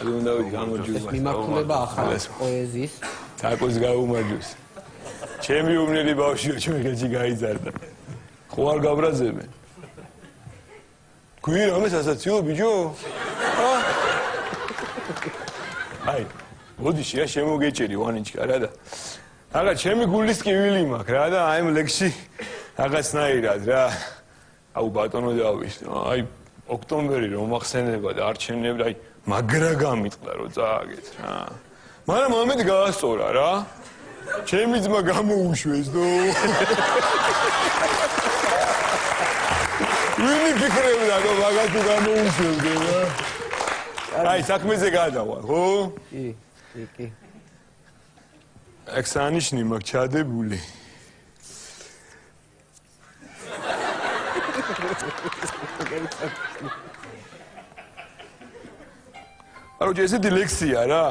უნდა გამოჯოს. მიმართულება ახალი პოეზიის. საკოს გაუმარჯოს. ჩემი უმნელი ბავშვია ჩვენში გაიზარდა. ხო არ გაბრაზებენ. გვირ ამას ასაციო ბიჭო? აი, მოდი შეა შემოგეჭერი ვანიჩკა რა და. აგა ჩემი გულის კივილი მაქვს რა და აი ამ ლექსში რაღაცნაირად რა. აუ ბატონო დავიშნო. აი ოქტომბერი რომ ახსენება და არჩევნები აი მაგრა გამიტყდა რომ წააგეთ რა. მაგრამ ამით გაასწორა რა. ჩემი ძმა გამოუშვეს დო. ვინი ფიქრობდა რომ მაგას გამოუშვებდე რა. აი საქმეზე გადავალ, ხო? კი. ექსანიშნი მაქვს ჩადებული. არო ესეთი ლექსია რა.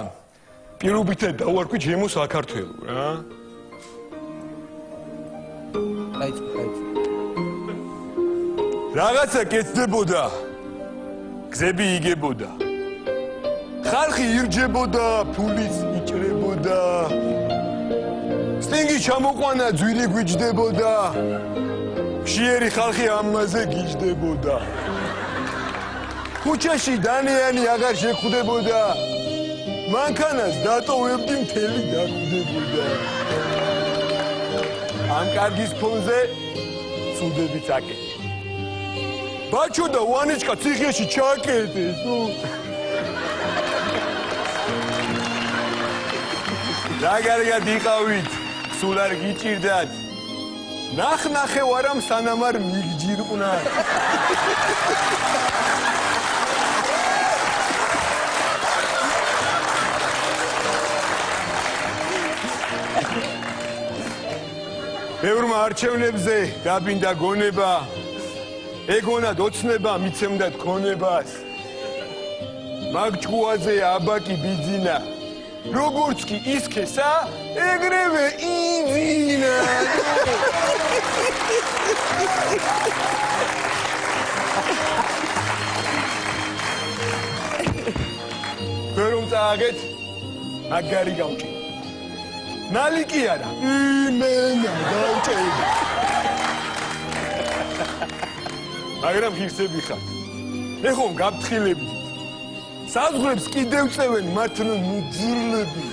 პირობითად დავარქვი ჩემო საქართველო რა. აი. რაღაცა კეთდებოდა. გზები იგებოდა. ხალხი ირჯებოდა, ფულიც იჭრებოდა. სტინგი ჩამოყვანა, ძვირი გვიჯდებოდა. ხშირი ხალხი ამაზე გიჯდებოდა. ქუჩაში დანიანი აღარ შეხვდებოდა. მანქანას დატოვებდი მთელი დაგვდებოდა. ამ კარგის ფონზე ცუდებიც აკეთე. ბაჩო და ვანიჩკა ციხეში ჩაკეტეს. დაგარგად იყავით, სულ არ გიჭირდათ. ნახნახე ვარამ სანამ არ მიგჯირყვნათ. ბევრმა არჩევნებზე გაბინდა გონება. ეგონად ოცნება მიცემდა თქონებას. მაგ ჭკუაზე აბაკი ბიძინა. როგორც კი ისქესა, ეგრევე იძინა. ვერომ წააგეთ, მაგარი გავჭი. ნალიკი არა, იმენა გავჭი. მაგრამ ღირსები ხართ. ეხომ გაფრთხილებით. საზღვრებს კიდევ წევენ მართლა ნუძლები.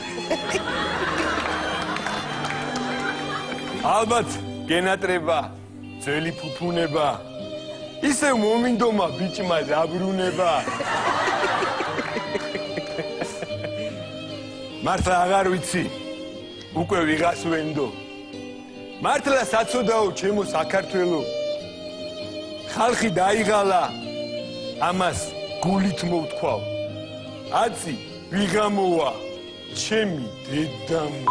ალბათ გენატრება, ძველი ფუფუნება. ისევ მომინდომა ბიჭმა დაბრუნება. მართლა აღარ ვიცი. უკვე ვიღას ვენდო. მართლა საწოდაო ჩემო საქართველო. ხალხი დაიღალა. ამას გულით მოვთქვავ. აცი ვიღამოა ჩემი დედამო.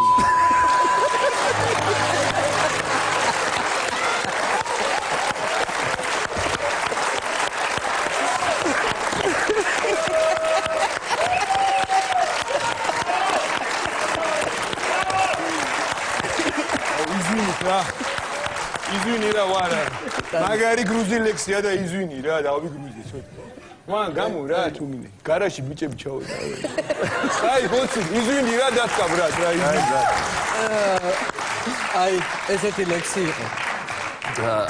Izvini ra vara. Magari gruzi leksija da izvini ra, da ovi gruzi cotko. Van gamu ra čumine. Garaši bičebi čao. Aj, hoci, izvini ra datka brat, ra izvini. Aj, eseti leksija. Da.